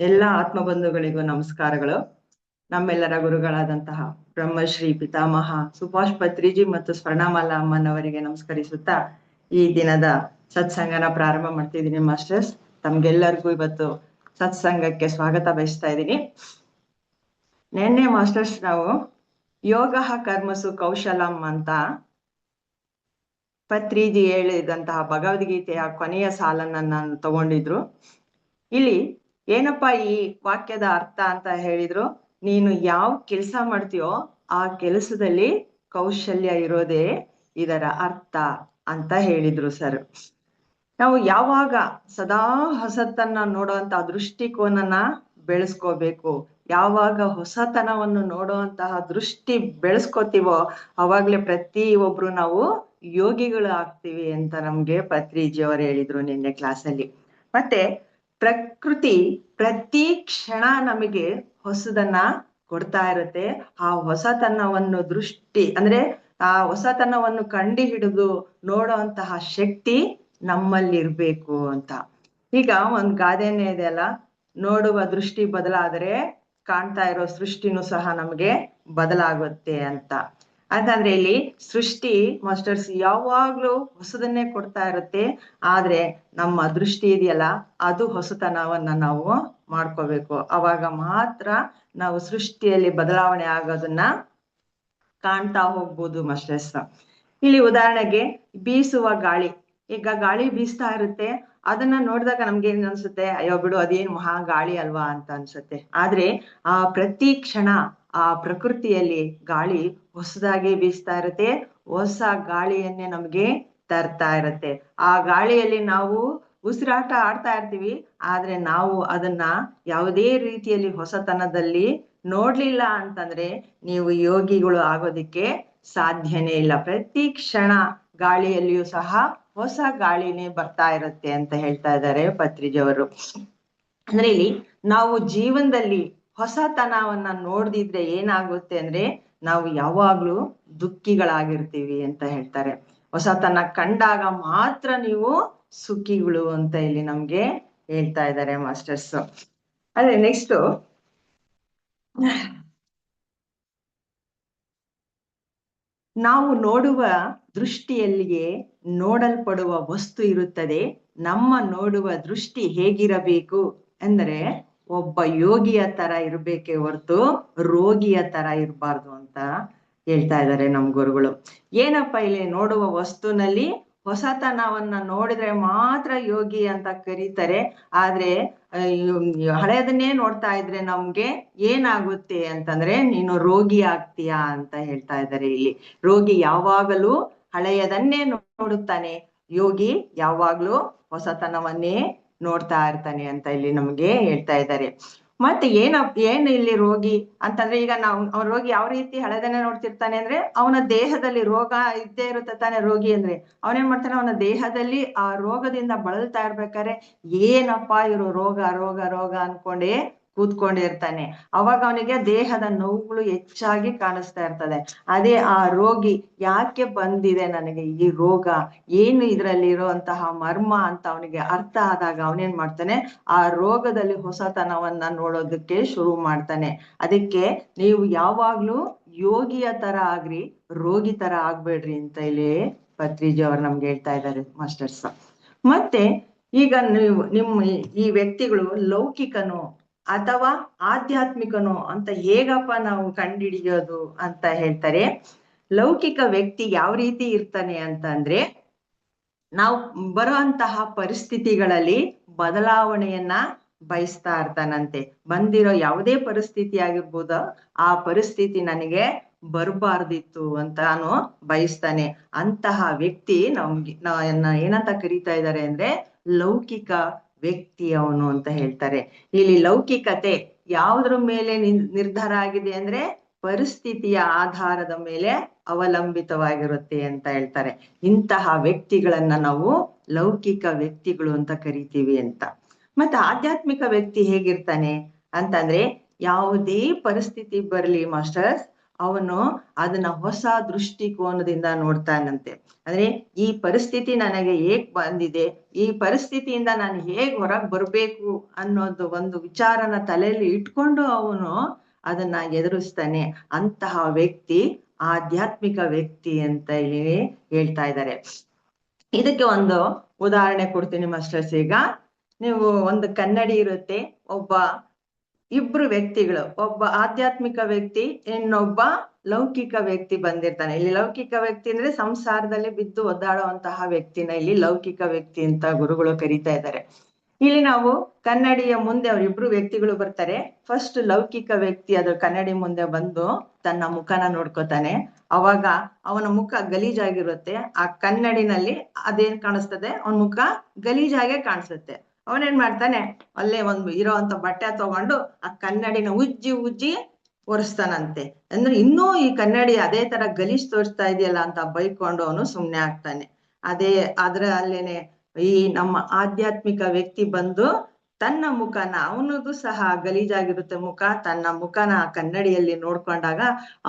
ಎಲ್ಲ ಆತ್ಮಬಂಧುಗಳಿಗೂ ನಮಸ್ಕಾರಗಳು. ನಮ್ಮೆಲ್ಲರ ಗುರುಗಳಾದಂತಹ ಬ್ರಹ್ಮಶ್ರೀ ಪಿತಾಮಹ ಸುಭಾಷ್ ಪತ್ರಿಜಿ ಮತ್ತು ಸ್ವರ್ಣಮಾಲಾ ಅಮ್ಮನವರಿಗೆ ನಮಸ್ಕರಿಸುತ್ತಾ ಈ ದಿನದ ಸತ್ಸಂಗನ ಪ್ರಾರಂಭ ಮಾಡ್ತಿದ್ದೀನಿ ಮಾಸ್ಟರ್ಸ್. ತಮ್ಗೆಲ್ಲರಿಗೂ ಇವತ್ತು ಸತ್ಸಂಗಕ್ಕೆ ಸ್ವಾಗತ ಬಯಸ್ತಾ ಇದ್ದೀನಿ. ನಿನ್ನೆ ಮಾಸ್ಟರ್ಸ್ ನಾವು ಯೋಗ ಕರ್ಮಸು ಕೌಶಲಂ ಅಂತ ಪತ್ರಿಜಿ ಹೇಳಿದಂತಹ ಭಗವದ್ಗೀತೆಯ ಕೊನೆಯ ಸಾಲನ್ನ ನಾನು ತಗೊಂಡಿದ್ರು. ಇಲ್ಲಿ ಏನಪ್ಪಾ ಈ ವಾಕ್ಯದ ಅರ್ಥ ಅಂತ ಹೇಳಿದ್ರು, ನೀನು ಯಾವ ಕೆಲಸ ಮಾಡ್ತೀಯೋ ಆ ಕೆಲಸದಲ್ಲಿ ಕೌಶಲ್ಯ ಇರೋದೇ ಇದರ ಅರ್ಥ ಅಂತ ಹೇಳಿದ್ರು ಸರ್. ನಾವು ಯಾವಾಗ ಸದಾ ಹೊಸತನ್ನ ನೋಡುವಂತಹ ದೃಷ್ಟಿಕೋನನ ಬೆಳೆಸ್ಕೋಬೇಕು. ಯಾವಾಗ ಹೊಸತನವನ್ನು ನೋಡುವಂತಹ ದೃಷ್ಟಿ ಬೆಳೆಸ್ಕೋತೀವೋ ಅವಾಗ್ಲೇ ಪ್ರತಿ ಒಬ್ರು ನಾವು ಯೋಗಿಗಳು ಆಗ್ತೀವಿ ಅಂತ ನಮ್ಗೆ ಪತ್ರಿಜಿ ಅವರು ಹೇಳಿದ್ರು ನಿನ್ನೆ ಕ್ಲಾಸಲ್ಲಿ. ಮತ್ತೆ ಪ್ರಕೃತಿ ಪ್ರತಿ ಕ್ಷಣ ನಮಗೆ ಹೊಸದನ್ನ ಕೊಡ್ತಾ ಇರುತ್ತೆ. ಆ ಹೊಸತನವನ್ನು ದೃಷ್ಟಿ ಅಂದ್ರೆ ಆ ಹೊಸತನವನ್ನು ಕಂಡು ಹಿಡಿದು ನೋಡುವಂತಹ ಶಕ್ತಿ ನಮ್ಮಲ್ಲಿರ್ಬೇಕು ಅಂತ. ಈಗ ಒಂದ್ ಗಾದೆನೇ ಇದೆ ಅಲ್ಲ, ನೋಡುವ ದೃಷ್ಟಿ ಬದಲಾದರೆ ಕಾಣ್ತಾ ಇರೋ ಸೃಷ್ಟಿನೂ ಸಹ ನಮ್ಗೆ ಬದಲಾಗುತ್ತೆ ಅಂತ. ಅಂತಂದ್ರೆ ಇಲ್ಲಿ ಸೃಷ್ಟಿ ಮಾಸ್ಟರ್ಸ್ ಯಾವಾಗ್ಲೂ ಹೊಸದನ್ನೇ ಕೊಡ್ತಾ ಇರುತ್ತೆ. ಆದ್ರೆ ನಮ್ಮ ದೃಷ್ಟಿ ಇದೆಯಲ್ಲ, ಅದು ಹೊಸತನವನ್ನ ನಾವು ಮಾಡ್ಕೋಬೇಕು. ಅವಾಗ ಮಾತ್ರ ನಾವು ಸೃಷ್ಟಿಯಲ್ಲಿ ಬದಲಾವಣೆ ಆಗೋದನ್ನ ಕಾಣ್ತಾ ಹೋಗ್ಬೋದು ಮಾಸ್ಟರ್ಸ್. ಇಲ್ಲಿ ಉದಾಹರಣೆಗೆ ಬೀಸುವ ಗಾಳಿ. ಈಗ ಗಾಳಿ ಬೀಸ್ತಾ ಇರುತ್ತೆ, ಅದನ್ನ ನೋಡಿದಾಗ ನಮ್ಗೆ ಏನ್ ಅನ್ಸುತ್ತೆ, ಅಯ್ಯೋ ಬಿಡು ಅದೇನ್ ಮಹಾ ಗಾಳಿ ಅಲ್ವಾ ಅಂತ ಅನ್ಸುತ್ತೆ. ಆದ್ರೆ ಆ ಪ್ರತಿ ಕ್ಷಣ ಆ ಪ್ರಕೃತಿಯಲ್ಲಿ ಗಾಳಿ ಹೊಸದಾಗಿ ಬೀಸ್ತಾ ಇರುತ್ತೆ, ಹೊಸ ಗಾಳಿಯನ್ನೇ ನಮ್ಗೆ ತರ್ತಾ ಇರುತ್ತೆ. ಆ ಗಾಳಿಯಲ್ಲಿ ನಾವು ಉಸಿರಾಟ ಆಡ್ತಾ ಇರ್ತೀವಿ, ಆದ್ರೆ ನಾವು ಅದನ್ನ ಯಾವುದೇ ರೀತಿಯಲ್ಲಿ ಹೊಸತನದಲ್ಲಿ ನೋಡ್ಲಿಲ್ಲ ಅಂತಂದ್ರೆ ನೀವು ಯೋಗಿಗಳು ಆಗೋದಿಕ್ಕೆ ಸಾಧ್ಯನೇ ಇಲ್ಲ. ಪ್ರತಿ ಕ್ಷಣ ಗಾಳಿಯಲ್ಲಿಯೂ ಸಹ ಹೊಸ ಗಾಳಿನೇ ಬರ್ತಾ ಇರುತ್ತೆ ಅಂತ ಹೇಳ್ತಾ ಇದ್ದಾರೆ ಪತ್ರಿಜಿ ಅವರು. ಅಂದ್ರೆ ಇಲ್ಲಿ ನಾವು ಜೀವನದಲ್ಲಿ ಹೊಸತನವನ್ನ ನೋಡ್ದಿದ್ರೆ ಏನಾಗುತ್ತೆ ಅಂದ್ರೆ ನಾವು ಯಾವಾಗ್ಲೂ ದುಃಖಿಗಳಾಗಿರ್ತೀವಿ ಅಂತ ಹೇಳ್ತಾರೆ. ಹೊಸತನ ಕಂಡಾಗ ಮಾತ್ರ ನೀವು ಸುಖಿಗಳು ಅಂತ ಇಲ್ಲಿ ನಮ್ಗೆ ಹೇಳ್ತಾ ಇದ್ದಾರೆ ಮಾಸ್ಟರ್ಸ್. ಅದೇ ನೆಕ್ಸ್ಟ್ ನಾವು ನೋಡುವ ದೃಷ್ಟಿಯಲ್ಲಿಯೇ ನೋಡಲ್ಪಡುವ ವಸ್ತು ಇರುತ್ತದೆ. ನಮ್ಮ ನೋಡುವ ದೃಷ್ಟಿ ಹೇಗಿರಬೇಕು ಅಂದ್ರೆ ಒಬ್ಬ ಯೋಗಿಯ ತರ ಇರ್ಬೇಕೇ ಹೊರತು ರೋಗಿಯ ತರ ಇರಬಾರ್ದು ಅಂತ ಹೇಳ್ತಾ ಇದ್ದಾರೆ ನಮ್ ಗುರುಗಳು. ಏನಪ್ಪ ಇಲ್ಲಿ ನೋಡುವ ವಸ್ತುನಲ್ಲಿ ಹೊಸತನವನ್ನ ನೋಡಿದ್ರೆ ಮಾತ್ರ ಯೋಗಿ ಅಂತ ಕರೀತಾರೆ. ಆದ್ರೆ ಹಳೆಯದನ್ನೇ ನೋಡ್ತಾ ಇದ್ರೆ ನಮ್ಗೆ ಏನಾಗುತ್ತೆ ಅಂತಂದ್ರೆ ನೀನು ರೋಗಿ ಆಗ್ತೀಯಾ ಅಂತ ಹೇಳ್ತಾ ಇದ್ದಾರೆ ಇಲ್ಲಿ. ರೋಗಿ ಯಾವಾಗಲೂ ಹಳೆಯದನ್ನೇ ನೋಡುತ್ತಾನೆ, ಯೋಗಿ ಯಾವಾಗ್ಲೂ ಹೊಸತನವನ್ನೇ ನೋಡ್ತಾ ಇರ್ತಾನೆ ಅಂತ ಇಲ್ಲಿ ನಮ್ಗೆ ಹೇಳ್ತಾ ಇದ್ದಾರೆ. ಮತ್ತೆ ಏನು ಇಲ್ಲಿ ರೋಗಿ ಅಂತಂದ್ರೆ, ಈಗ ಅವ್ನ ರೋಗಿ ಯಾವ ರೀತಿ ಹಳೆದನ್ನೇ ನೋಡ್ತಿರ್ತಾನೆ ಅಂದ್ರೆ ಅವನ ದೇಹದಲ್ಲಿ ರೋಗ ಇದ್ದೇ ಇರುತ್ತೆ ತಾನೆ. ರೋಗಿ ಅಂದ್ರೆ ಅವನೇನ್ ಮಾಡ್ತಾನೆ, ಅವನ ದೇಹದಲ್ಲಿ ಆ ರೋಗದಿಂದ ಬಳಲ್ತಾ ಇರ್ಬೇಕಾದ್ರೆ ಏನಪ್ಪಾ ಇರೋ ರೋಗ ರೋಗ ರೋಗ ಅನ್ಕೊಂಡೇ ಕೂತ್ಕೊಂಡಿರ್ತಾನೆ. ಅವಾಗ ಅವನಿಗೆ ದೇಹದ ನೋವುಗಳು ಹೆಚ್ಚಾಗಿ ಕಾಣಿಸ್ತಾ ಇರ್ತದೆ. ಅದೇ ಆ ರೋಗಿ ಯಾಕೆ ಬಂದಿದೆ ನನಗೆ ಈ ರೋಗ, ಏನು ಇದರಲ್ಲಿ ಇರುವಂತಹ ಮರ್ಮ ಅಂತ ಅವನಿಗೆ ಅರ್ಥ ಆದಾಗ ಅವನೇನ್ ಮಾಡ್ತಾನೆ, ಆ ರೋಗದಲ್ಲಿ ಹೊಸತನವನ್ನ ನೋಡೋದಕ್ಕೆ ಶುರು ಮಾಡ್ತಾನೆ. ಅದಕ್ಕೆ ನೀವು ಯಾವಾಗ್ಲೂ ಯೋಗಿಯ ತರ ಆಗ್ರಿ, ರೋಗಿ ತರ ಆಗ್ಬೇಡ್ರಿ ಅಂತ ಇಲ್ಲಿ ಪತ್ರಿಜಿ ಅವ್ರು ನಮ್ಗೆ ಹೇಳ್ತಾ ಇದ್ದಾರೆ ಮಾಸ್ಟರ್ಸ್. ಮತ್ತೆ ಈಗ ನಿಮ್ಮ ಈ ವ್ಯಕ್ತಿಗಳು ಲೌಕಿಕನು ಅಥವಾ ಆಧ್ಯಾತ್ಮಿಕನು ಅಂತ ಹೇಗಪ್ಪ ನಾವು ಕಂಡುಹಿಡಿಯೋದು ಅಂತ ಹೇಳ್ತಾರೆ. ಲೌಕಿಕ ವ್ಯಕ್ತಿ ಯಾವ ರೀತಿ ಇರ್ತಾನೆ ಅಂತಂದ್ರೆ, ನಾವು ಬರುವಂತಹ ಪರಿಸ್ಥಿತಿಗಳಲ್ಲಿ ಬದಲಾವಣೆಯನ್ನ ಬಯಸ್ತಾ ಇರ್ತಾನಂತೆ. ಬಂದಿರೋ ಯಾವುದೇ ಪರಿಸ್ಥಿತಿ ಆಗಿರ್ಬೋದು, ಆ ಪರಿಸ್ಥಿತಿ ನನಗೆ ಬರಬಾರ್ದಿತ್ತು ಅಂತಾನು ಬಯಸ್ತಾನೆ. ಅಂತಹ ವ್ಯಕ್ತಿ ಏನಂತ ಕರೀತಾ ಇದ್ದಾರೆ ಅಂದ್ರೆ ಲೌಕಿಕ ವ್ಯಕ್ತಿ ಅವನು ಅಂತ ಹೇಳ್ತಾರೆ. ಇಲ್ಲಿ ಲೌಕಿಕತೆ ಯಾವುದ್ರ ಮೇಲೆ ನಿರ್ಧಾರ ಆಗಿದೆ ಅಂದ್ರೆ ಪರಿಸ್ಥಿತಿಯ ಆಧಾರದ ಮೇಲೆ ಅವಲಂಬಿತವಾಗಿರುತ್ತೆ ಅಂತ ಹೇಳ್ತಾರೆ. ಇಂತಹ ವ್ಯಕ್ತಿಗಳನ್ನ ನಾವು ಲೌಕಿಕ ವ್ಯಕ್ತಿಗಳು ಅಂತ ಕರಿತೀವಿ ಅಂತ. ಮತ್ತೆ ಆಧ್ಯಾತ್ಮಿಕ ವ್ಯಕ್ತಿ ಹೇಗಿರ್ತಾನೆ ಅಂತಂದ್ರೆ, ಯಾವುದೇ ಪರಿಸ್ಥಿತಿ ಬರಲಿ ಮಾಸ್ಟರ್ಸ್, ಅವನು ಅದನ್ನ ಹೊಸ ದೃಷ್ಟಿಕೋನದಿಂದ ನೋಡ್ತಾನಂತೆ. ಅಂದ್ರೆ ಈ ಪರಿಸ್ಥಿತಿ ನನಗೆ ಹೇಗ್ ಬಂದಿದೆ, ಈ ಪರಿಸ್ಥಿತಿಯಿಂದ ನಾನು ಹೇಗ್ ಹೊರಗೆ ಬರ್ಬೇಕು ಅನ್ನೋದು ಒಂದು ವಿಚಾರನ ತಲೆಯಲ್ಲಿ ಇಟ್ಕೊಂಡು ಅವನು ಅದನ್ನ ಎದುರಿಸ್ತಾನೆ. ಅಂತಹ ವ್ಯಕ್ತಿ ಆಧ್ಯಾತ್ಮಿಕ ವ್ಯಕ್ತಿ ಅಂತ ಹೇಳಿ ಹೇಳ್ತಾ ಇದ್ದಾರೆ. ಇದಕ್ಕೆ ಒಂದು ಉದಾಹರಣೆ ಕೊಡ್ತೀನಿ ಮಾಸ್ಟರ್ಸ್. ಈಗ ನೀವು ಒಂದು ಕನ್ನಡಿ ಇರುತ್ತೆ, ಇಬ್ರು ವ್ಯಕ್ತಿಗಳು, ಒಬ್ಬ ಆಧ್ಯಾತ್ಮಿಕ ವ್ಯಕ್ತಿ, ಇನ್ನೊಬ್ಬ ಲೌಕಿಕ ವ್ಯಕ್ತಿ ಬಂದಿರ್ತಾನೆ. ಇಲ್ಲಿ ಲೌಕಿಕ ವ್ಯಕ್ತಿ ಅಂದ್ರೆ ಸಂಸಾರದಲ್ಲಿ ಬಿದ್ದು ಒದ್ದಾಡುವಂತಹ ವ್ಯಕ್ತಿನ ಇಲ್ಲಿ ಲೌಕಿಕ ವ್ಯಕ್ತಿ ಅಂತ ಗುರುಗಳು ಕರೀತಾ ಇದ್ದಾರೆ. ಇಲ್ಲಿ ನಾವು ಕನ್ನಡಿಯ ಮುಂದೆ ಅವರಿಬ್ರು ವ್ಯಕ್ತಿಗಳು ಬರ್ತಾರೆ. ಫಸ್ಟ್ ಲೌಕಿಕ ವ್ಯಕ್ತಿ ಅದು ಕನ್ನಡಿ ಮುಂದೆ ಬಂದು ತನ್ನ ಮುಖನ ನೋಡ್ಕೋತಾನೆ. ಅವಾಗ ಅವನ ಮುಖ ಗಲೀಜಾಗಿರುತ್ತೆ. ಆ ಕನ್ನಡಿನಲ್ಲಿ ಅದೇನ್ ಕಾಣಿಸ್ತದೆ, ಅವನ ಮುಖ ಗಲೀಜಾಗೆ ಕಾಣಿಸುತ್ತೆ. ಅವನೇನ್ ಮಾಡ್ತಾನೆ, ಅಲ್ಲೇ ಒಂದು ಇರೋಂತ ಬಟ್ಟೆ ತಗೊಂಡು ಆ ಕನ್ನಡಿನ ಉಜ್ಜಿ ಉಜ್ಜಿ ಒರೆಸ್ತಾನಂತೆ. ಅಂದ್ರೆ ಇನ್ನೂ ಈ ಕನ್ನಡಿ ಅದೇ ತರ ಗಲೀಜ್ ತೋರಿಸ್ತಾ ಇದೆಯಲ್ಲ ಅಂತ ಬೈಕೊಂಡು ಅವನು ಸುಮ್ನೆ ಆಗ್ತಾನೆ. ಅಲ್ಲೇನೆ ಈ ನಮ್ಮ ಆಧ್ಯಾತ್ಮಿಕ ವ್ಯಕ್ತಿ ಬಂದು ತನ್ನ ಮುಖನ, ಅವನದು ಸಹ ಗಲೀಜಾಗಿರುತ್ತೆ ಮುಖ, ತನ್ನ ಮುಖನ ಕನ್ನಡಿಯಲ್ಲಿ ನೋಡ್ಕೊಂಡಾಗ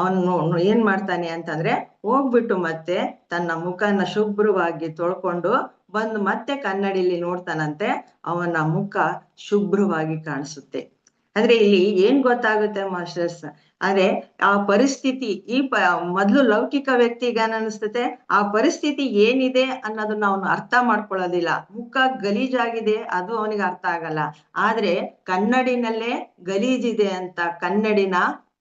ಅವನು ಏನ್ ಮಾಡ್ತಾನೆ ಅಂತಂದ್ರೆ ಹೋಗ್ಬಿಟ್ಟು ಮತ್ತೆ ತನ್ನ ಮುಖನ ಶುಭ್ರವಾಗಿ ತೊಳ್ಕೊಂಡು ಬಂದು ಮತ್ತೆ ಕನ್ನಡಿಯಲ್ಲಿ ನೋಡ್ತಾನಂತೆ. ಅವನ ಮುಖ ಶುಭ್ರವಾಗಿ ಕಾಣಿಸುತ್ತೆ. ಅಂದ್ರೆ ಇಲ್ಲಿ ಏನ್ ಗೊತ್ತಾಗುತ್ತೆ ಮಾಸ್ಟರ್ಸ್ ಅಂದ್ರೆ ಆ ಪರಿಸ್ಥಿತಿ ಮೊದ್ಲು ಲೌಕಿಕ ವ್ಯಕ್ತಿಗೆ ಅನಿಸ್ತತೆ ಆ ಪರಿಸ್ಥಿತಿ ಏನಿದೆ ಅನ್ನೋದನ್ನ ಅವನು ಅರ್ಥ ಮಾಡ್ಕೊಳ್ಳೋದಿಲ್ಲ. ಮುಖ ಗಲೀಜಾಗಿದೆ ಅದು ಅವನಿಗೆ ಅರ್ಥ ಆಗಲ್ಲ. ಆದ್ರೆ ಕನ್ನಡಿನಲ್ಲೇ ಗಲೀಜಿದೆ ಅಂತ ಕನ್ನಡಿನ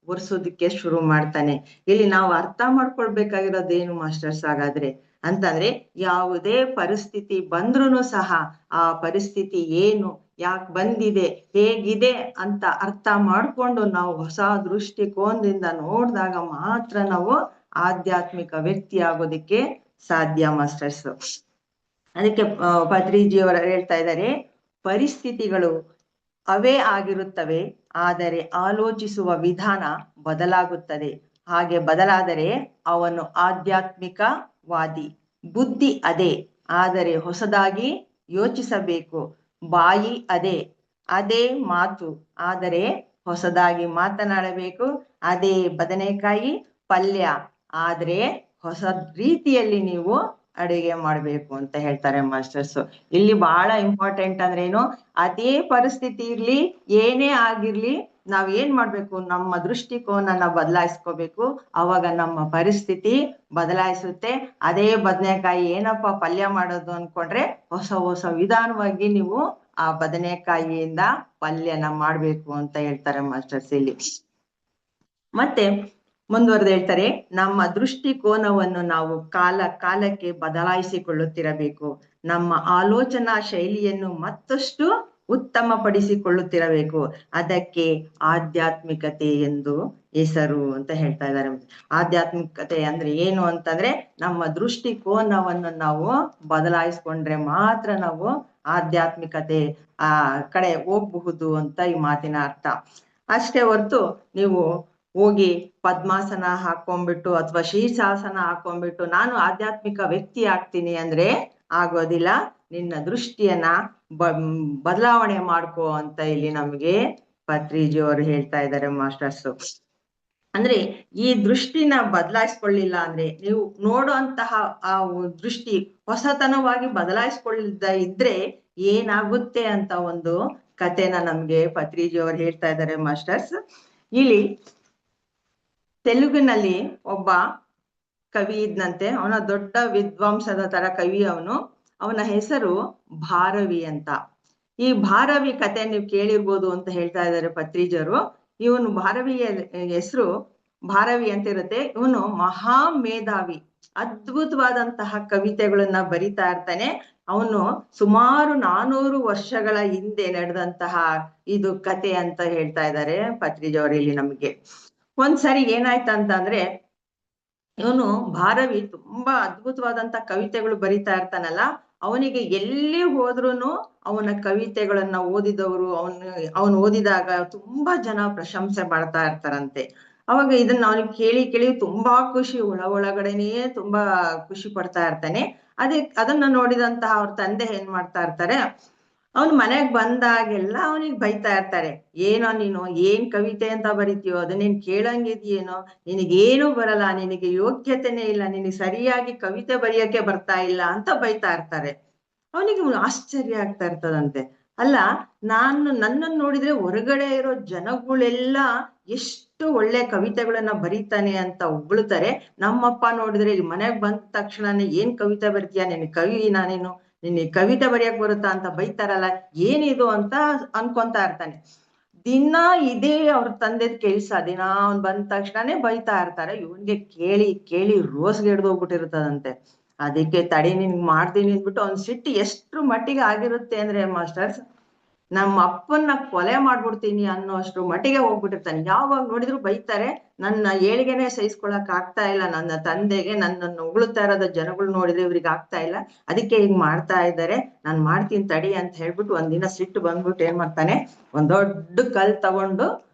ಒರೆಸೋದಕ್ಕೆ ಶುರು ಮಾಡ್ತಾನೆ. ಇಲ್ಲಿ ನಾವು ಅರ್ಥ ಮಾಡ್ಕೊಳ್ಬೇಕಾಗಿರೋದೇನು ಮಾಸ್ಟರ್ಸ್ ಹಾಗಾದ್ರೆ ಅಂತಂದ್ರೆ, ಯಾವುದೇ ಪರಿಸ್ಥಿತಿ ಬಂದ್ರೂ ಸಹ ಆ ಪರಿಸ್ಥಿತಿ ಏನು, ಯಾಕೆ ಬಂದಿದೆ, ಹೇಗಿದೆ ಅಂತ ಅರ್ಥ ಮಾಡ್ಕೊಂಡು ನಾವು ಹೊಸ ದೃಷ್ಟಿಕೋನದಿಂದ ನೋಡಿದಾಗ ಮಾತ್ರ ನಾವು ಆಧ್ಯಾತ್ಮಿಕ ವ್ಯಕ್ತಿ ಆಗೋದಿಕ್ಕೆ ಸಾಧ್ಯ ಮಾಸ್ಟರ್ಸ್. ಅದಕ್ಕೆ ಪತ್ರಿಜಿಯವರು ಹೇಳ್ತಾ ಇದ್ದಾರೆ, ಪರಿಸ್ಥಿತಿಗಳು ಅವೇ ಆಗಿರುತ್ತವೆ, ಆದರೆ ಆಲೋಚಿಸುವ ವಿಧಾನ ಬದಲಾಗುತ್ತದೆ. ಹಾಗೆ ಬದಲಾದರೆ ಅವನು ಆಧ್ಯಾತ್ಮಿಕವಾದಿ. ಬುದ್ಧಿ ಅದೇ, ಆದರೆ ಹೊಸದಾಗಿ ಯೋಚಿಸಬೇಕು. ಬಾಯಿ ಅದೇ ಮಾತು, ಆದರೆ ಹೊಸದಾಗಿ ಮಾತನಾಡಬೇಕು. ಅದೇ ಬದನೆಕಾಯಿ ಪಲ್ಯ, ಆದ್ರೆ ಹೊಸ ರೀತಿಯಲ್ಲಿ ನೀವು ಅಡುಗೆ ಮಾಡ್ಬೇಕು ಅಂತ ಹೇಳ್ತಾರೆ ಮಾಸ್ಟರ್ಸ್. ಇಲ್ಲಿ ಬಹಳ ಇಂಪಾರ್ಟೆಂಟ್ ಅಂದ್ರೆ ಏನು, ಅದೇ ಪರಿಸ್ಥಿತಿ ಇರ್ಲಿ, ಏನೇ ಆಗಿರ್ಲಿ, ನಾವ್ ಏನ್ ಮಾಡ್ಬೇಕು, ನಮ್ಮ ದೃಷ್ಟಿಕೋನನ ಬದಲಾಯಿಸ್ಕೋಬೇಕು. ಅವಾಗ ನಮ್ಮ ಪರಿಸ್ಥಿತಿ ಬದಲಾಯಿಸುತ್ತೆ. ಅದೇ ಬದನೆಕಾಯಿ ಏನಪ್ಪಾ ಪಲ್ಯ ಮಾಡೋದು ಅನ್ಕೊಂಡ್ರೆ ಹೊಸ ವಿಧಾನವಾಗಿ ನೀವು ಆ ಬದನೆಕಾಯಿಯಿಂದ ಪಲ್ಯನ ಮಾಡ್ಬೇಕು ಅಂತ ಹೇಳ್ತಾರೆ ಮಾಸ್ಟರ್ಸ್ ಇಲ್ಲಿ. ಮತ್ತೆ ಮುಂದುವರೆದು ಹೇಳ್ತಾರೆ, ನಮ್ಮ ದೃಷ್ಟಿಕೋನವನ್ನು ನಾವು ಕಾಲಕ್ಕೆ ಬದಲಾಯಿಸಿಕೊಳ್ಳುತ್ತಿರಬೇಕು. ನಮ್ಮ ಆಲೋಚನಾ ಶೈಲಿಯನ್ನು ಮತ್ತಷ್ಟು ಉತ್ತಮಪಡಿಸಿಕೊಳ್ಳುತ್ತಿರಬೇಕು. ಅದಕ್ಕೆ ಆಧ್ಯಾತ್ಮಿಕತೆ ಎಂದು ಹೆಸರು ಅಂತ ಹೇಳ್ತಾ ಇದ್ದಾರೆ. ಆಧ್ಯಾತ್ಮಿಕತೆ ಅಂದ್ರೆ ಏನು ಅಂತಂದ್ರೆ, ನಮ್ಮ ದೃಷ್ಟಿಕೋನವನ್ನು ನಾವು ಬದಲಾಯಿಸ್ಕೊಂಡ್ರೆ ಮಾತ್ರ ನಾವು ಆಧ್ಯಾತ್ಮಿಕತೆ ಕಡೆ ಹೋಗ್ಬಹುದು ಅಂತ ಈ ಮಾತಿನ ಅರ್ಥ. ಅಷ್ಟೇ ಹೊರ್ತು ನೀವು ಹೋಗಿ ಪದ್ಮಾಸನ ಹಾಕೊಂಡ್ಬಿಟ್ಟು ಅಥವಾ ಶೀರ್ಷಾಸನ ಹಾಕೊಂಡ್ಬಿಟ್ಟು ನಾನು ಆಧ್ಯಾತ್ಮಿಕ ವ್ಯಕ್ತಿ ಆಗ್ತೀನಿ ಅಂದ್ರೆ ಆಗೋದಿಲ್ಲ. ನಿನ್ನ ದೃಷ್ಟಿಯನ್ನ ಬದಲಾವಣೆ ಮಾಡ್ಕೋ ಅಂತ ಇಲ್ಲಿ ನಮ್ಗೆ ಪತ್ರಿಜಿಯವರು ಹೇಳ್ತಾ ಇದ್ದಾರೆ ಮಾಸ್ಟರ್ಸ್. ಅಂದ್ರೆ ಈ ದೃಷ್ಟಿನ ಬದಲಾಯಿಸ್ಕೊಳ್ಳಿಲ್ಲ ಅಂದ್ರೆ, ನೀವು ನೋಡುವಂತಹ ಆ ದೃಷ್ಟಿ ಹೊಸತನವಾಗಿ ಬದಲಾಯಿಸ್ಕೊಳ್ಳದ ಇದ್ರೆ ಏನಾಗುತ್ತೆ ಅಂತ ಒಂದು ಕಥೆನ ನಮ್ಗೆ ಪತ್ರಿಜಿಯವರು ಹೇಳ್ತಾ ಇದ್ದಾರೆ ಮಾಸ್ಟರ್ಸ್. ಇಲ್ಲಿ ತೆಲುಗಿನಲ್ಲಿ ಒಬ್ಬ ಕವಿ ಇದ್ನಂತೆ. ಅವನ ದೊಡ್ಡ ವಿದ್ವಾಂಸದ ತರ ಕವಿ ಅವನ ಹೆಸರು ಭಾರವಿ ಅಂತ. ಈ ಭಾರವಿ ಕತೆ ನೀವು ಕೇಳಿರ್ಬೋದು ಅಂತ ಹೇಳ್ತಾ ಇದ್ದಾರೆ ಪತ್ರಿಜಿಯವರು. ಇವನು ಭಾರವಿಯ ಹೆಸರು ಭಾರವಿ ಅಂತ ಇರುತ್ತೆ. ಇವನು ಮಹಾ ಮೇಧಾವಿ, ಅದ್ಭುತವಾದಂತಹ ಕವಿತೆಗಳನ್ನ ಬರಿತಾ ಇರ್ತಾನೆ. ಅವನು ಸುಮಾರು 400 ವರ್ಷಗಳ ಹಿಂದೆ ನಡೆದಂತಹ ಇದು ಕತೆ ಅಂತ ಹೇಳ್ತಾ ಇದ್ದಾರೆ ಪತ್ರಿಜಿಯವರು ಇಲ್ಲಿ ನಮ್ಗೆ. ಒಂದ್ಸರಿ ಏನಾಯ್ತಂತಂದ್ರೆ, ಇವನು ಭಾರವಿ ತುಂಬಾ ಅದ್ಭುತವಾದಂತ ಕವಿತೆಗಳು ಬರಿತಾ ಇರ್ತಾನಲ್ಲ, ಅವನಿಗೆ ಎಲ್ಲಿ ಹೋದ್ರುನು ಅವನ ಕವಿತೆಗಳನ್ನ ಓದಿದವರು ಅವನು ಓದಿದಾಗ ತುಂಬಾ ಜನ ಪ್ರಶಂಸೆ ಮಾಡ್ತಾ ಇರ್ತಾರಂತೆ. ಅವಾಗ ಇದನ್ನ ಅವನಿಗೆ ಕೇಳಿ ತುಂಬಾ ಖುಷಿ, ಒಳಗಡೆನೇ ತುಂಬಾ ಖುಷಿ ಪಡ್ತಾ ಇರ್ತಾನೆ. ಅದನ್ನ ನೋಡಿದಂತಹ ಅವ್ರ ತಂದೆ ಏನ್ ಮಾಡ್ತಾ ಇರ್ತಾರೆ, ಅವ್ನು ಮನೆಗ್ ಬಂದಾಗೆಲ್ಲ ಅವನಿಗೆ ಬೈತಾ ಇರ್ತಾರೆ. ಏನೋ ನೀನು ಏನ್ ಕವಿತೆ ಅಂತ ಬರಿತೀಯೋ ಅದು ನೀನ್ ಕೇಳಂಗಿದ್ಯೇನೋ, ನಿನಗೇನು ಬರಲ್ಲ, ನಿನಗೆ ಯೋಗ್ಯತೆನೇ ಇಲ್ಲ, ನಿನಗೆ ಸರಿಯಾಗಿ ಕವಿತೆ ಬರೆಯಕ್ಕೆ ಬರ್ತಾ ಇಲ್ಲ ಅಂತ ಬೈತಾ ಇರ್ತಾರೆ. ಅವನಿಗೆ ಆಶ್ಚರ್ಯ ಆಗ್ತಾ ಇರ್ತದಂತೆ. ಅಲ್ಲ, ನನ್ನನ್ನು ನೋಡಿದ್ರೆ ಹೊರಗಡೆ ಇರೋ ಜನಗಳೆಲ್ಲ ಎಷ್ಟು ಒಳ್ಳೆ ಕವಿತೆಗಳನ್ನ ಬರೀತಾನೆ ಅಂತ ಹೊಗಳ್ತಾರೆ. ನಮ್ಮಪ್ಪ ನೋಡಿದ್ರೆ ಈ ಮನೆಗ್ ಬಂದ ತಕ್ಷಣನೇ ಏನ್ ಕವಿತೆ ಬರ್ತೀಯ, ನಿನ್ ಕವಿ ನಾನೇನು, ನಿನ್ ಕವಿತೆ ಬರೆಯಕ್ ಬರುತ್ತಾ ಅಂತ ಬೈತಾರಲ್ಲ, ಏನಿದು ಅಂತ ಅನ್ಕೊಂತಾ ಇರ್ತಾನೆ. ದಿನ ಇದೇ ಅವ್ರ ತಂದೆದ್ ಕೆಲ್ಸ. ದಿನ ಅವ್ನ್ ಬಂದ ತಕ್ಷಣನೇ ಬೈತಾ ಇರ್ತಾರೆ. ಇವನ್ಗೆ ಕೇಳಿ ಕೇಳಿ ರೋಸ್ಗೆ ಹಿಡ್ದೋಗ್ಬಿಟ್ಟಿರ್ತದಂತೆ. ಅದಕ್ಕೆ ತಡಿ ನಿನ್ಗ್ ಮಾಡ್ತೀನಿ ಅಂದ್ಬಿಟ್ಟು ಅವ್ನ್ ಸಿಟ್ಟು ಎಷ್ಟ್ರ ಮಟ್ಟಿಗೆ ಆಗಿರುತ್ತೆ ಅಂದ್ರೆ ಮಾಸ್ಟರ್ಸ್, ನಮ್ಮ ಅಪ್ಪನ್ನ ಕೊಲೆ ಮಾಡ್ಬಿಡ್ತೀನಿ ಅನ್ನೋ ಅಷ್ಟ್ರ ಮಟ್ಟಿಗೆ ಹೋಗ್ಬಿಟ್ಟಿರ್ತಾನೆ. ಯಾವಾಗ ನೋಡಿದ್ರು ಬೈತಾರೆ. ನನ್ನ ಏಳಿಗೆನೆ ಸಹಿಸ್ಕೊಳಕ್ ಆಗ್ತಾ ಇಲ್ಲ, ನನ್ನ ತಂದೆಗೆ ನನ್ನನ್ನು ಉಗುಳ್ತಾ ಇರೋದ ಜನಗಳು ನೋಡಿದ್ರೆ ಇವ್ರಿಗೆ ಆಗ್ತಾ ಇಲ್ಲ, ಅದಕ್ಕೆ ಹಿಂಗ್ ಮಾಡ್ತಾ ಇದ್ದಾರೆ, ನಾನ್ ಮಾಡ್ತೀನಿ ತಡಿ ಅಂತ ಹೇಳ್ಬಿಟ್ಟು ಒಂದಿನ ಸಿಟ್ಟು ಬಂದ್ಬಿಟ್ಟು ಏನ್ ಮಾಡ್ತಾನೆ, ಒಂದ್ ದೊಡ್ಡ ಕಲ್ ತಗೊಂಡು